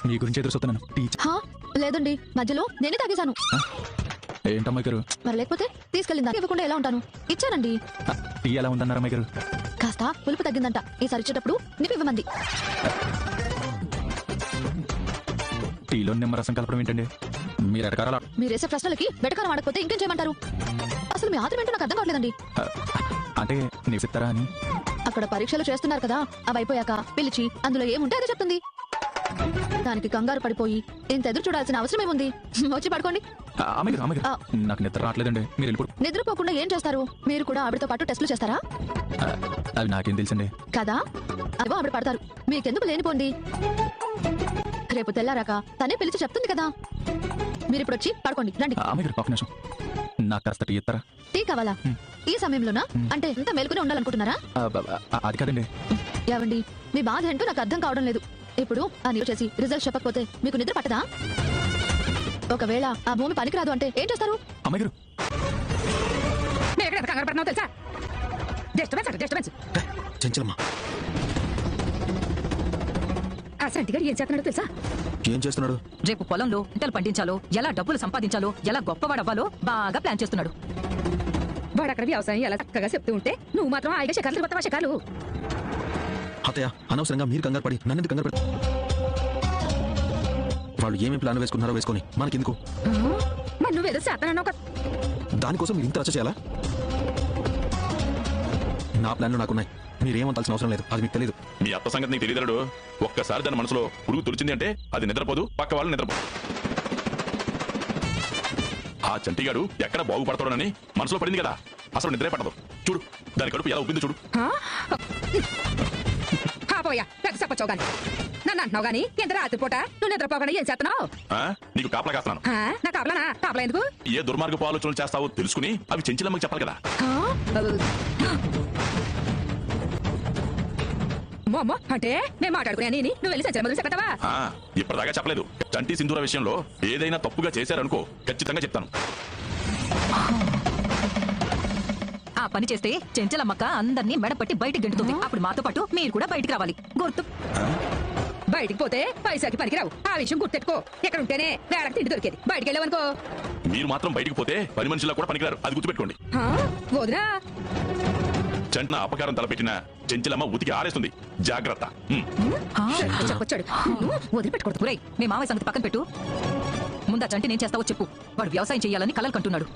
మీ గురించి ఎదురు చూస్తున్నాను. హా, లేదండి, మధ్యలో నేనే తాగేశాను. ఏంటమ్మాయి గారు? మరి లేకపోతే తీసుకెళ్ళిందా ఇవ్వకుండా ఎలా ఉంటాను? ఇచ్చానండి. టీ ఎలా ఉందన్నారు అమ్మాయి గారు? కాస్త పులుపు తగ్గిందంట. ఈసారి ఇచ్చేటప్పుడు నిప్పివ్వమంది. టీలో నిమ్మరసం కలపడం ఏంటండి? మీరు ఎడకారాల మీరేసే ప్రశ్నలకి వెటకారం ఆడకపోతే ఇంకేం చేయమంటారు? అసలు మీ ఆత్రం ఏంటో నాకు అర్థం కావట్లేదండి. అంటే నీకు చెప్తారా అని. అక్కడ పరీక్షలు చేస్తున్నారు కదా, అవి అయిపోయాక పిలిచి అందులో ఏముంటే అదే చెప్తుంది. దానికి కంగారు పడిపోయి ఇంత ఎదురు చూడాల్సిన అవసరం ఏముంది? వచ్చి పడుకోండి. నాకు నిద్ర రావట్లేదండి, మీరు వెళ్ళిపోరు. నిద్రపోకుండా ఏం చేస్తారు? మీరు కూడా ఆవిడతో పాటు టెస్టులు చేస్తారా? అవి నాకేం తెలుసండి. కదా, అదిగో ఆవిడ పడతారు. మీకెందుకు లేనిపోండి. రేపు తెల్లారాక తనే పిలిచి చెప్తుంది కదా. మీరు ఇప్పుడు వచ్చి పడుకోండి. రండి. ఒక నిమిషం, నాకు కాస్త టీ ఇస్తారా? టీ కావాలా? ఈ సమయంలోనా? అంటే ఎంత మేలుకునే ఉండాలనుకుంటున్నారా? అది కాదండి. ఏవండి, మీ బాధ ఏంటో నాకు అర్థం కావడం లేదు. ఇప్పుడు ఆ నీరు చేసి రిజల్ట్ చెప్పకపోతే మీకు నిద్ర పట్టదా? ఒకవేళ ఆ భూమి పనికిరాదు అంటే ఏం చేస్తారు? అమ్మాయి గారు, ఏం చేస్తున్నాడో తెలుసా? ఏం చేస్తున్నాడు? రేపు పొలంలో పంటలు పండించాలో, ఎలా డబ్బులు సంపాదించాలో, ఎలా గొప్పవాడవ్వాలో బాగా ప్లాన్ చేస్తున్నాడు. వాడు అక్కడ వ్యవసాయం ఎలా చక్కగా చెప్తూ ఉంటే నువ్వు మాత్రం ఆయన శకాలు కొత్తవా శకాలు. అతయ్య, అనవసరంగా మీరు కంగారు పడి నన్ను కంగారు పడి. వాళ్ళు ఏమేమి ప్లాన్ వేసుకున్నారో వేసుకొని మనకెందుకు? మరి నువ్వేదో చేస్తానన్నావు కదా. దానికోసం మీరు ఇంత రచ్చ చేయాలా? నా ప్లాన్లు నాకున్నాయి, మీరేమంతాల్సిన అవసరం లేదు. అది మీకు తెలియదు. మీ అత్త సంగతి నీకు తెలియదు. ఒక్కసారి దాని మనసులో పురుగు తుడిచింది అంటే అది నిద్రపోదు, పక్క వాళ్ళు నిద్రపోదు. ఆ చంటిగాడు ఎక్కడ బాగుపడతాడోనని మనసులో పడింది కదా, అసలు నిద్రే పడదు. చూడు దాని కడుపు ఎలా ఉబ్బింది చూడు. పోయా పెద్ద చెప్పొచ్చావు గాని నన్ను అంటున్నావు గాని ఎంత రాత్రిపూట నువ్వు నిద్రపోకుండా ఏం చేస్తున్నావు? నీకు కాపలా కాస్తున్నాను. నా కాపలానా? కాపలా ఎందుకు? ఏ దుర్మార్గపు ఆలోచనలు చేస్తావో తెలుసుకుని అవి చెంచిలమ్మకి చెప్పాలి కదా. అమ్మో, అంటే మేము మాట్లాడుకునే నువ్వు వెళ్ళి సంచలనం మొదలు చెప్పతావా? ఇప్పటిదాకా చెప్పలేదు. చంటి సింధూర విషయంలో ఏదైనా తప్పుగా చేశారనుకో ఖచ్చితంగా చెప్తాను. ఆ పని చేస్తే చెంచలమ్మక్క అందరినీ మెడపట్టి బయటికి గెంటుతుంది. అప్పుడు మాతో పాటు మీరు కూడా బయటికి రావాలి. గుర్తు. బయటికి పోతే పైసాకి పనికిరావు. ఆ విషయం గుర్తెట్టుకో. ఎక్కడ ఉంటేనే వేళకి తిండి దొరికేది. బయటికి వెళ్ళావనుకో మీరు మాత్రం బయటికి పోతే పని మనుషులా కూడా పనికిరారు. అది గుర్తుపెట్టుకోండి. వదినా, చంటిన అపకారం తలపెట్టిన చెంచలమ్మ ఉతికి ఆరేస్తుంది. జాగ్రత్త. చెప్పొచ్చాడు, వదిలిపెట్టుకోడు. మీ మావయ్య సంగతి పక్కన పెట్టు. ముందా చంటి నేను చేస్తావో చెప్పు. వాడు వ్యవసాయం చేయాలని కలలు కంటున్నాడు.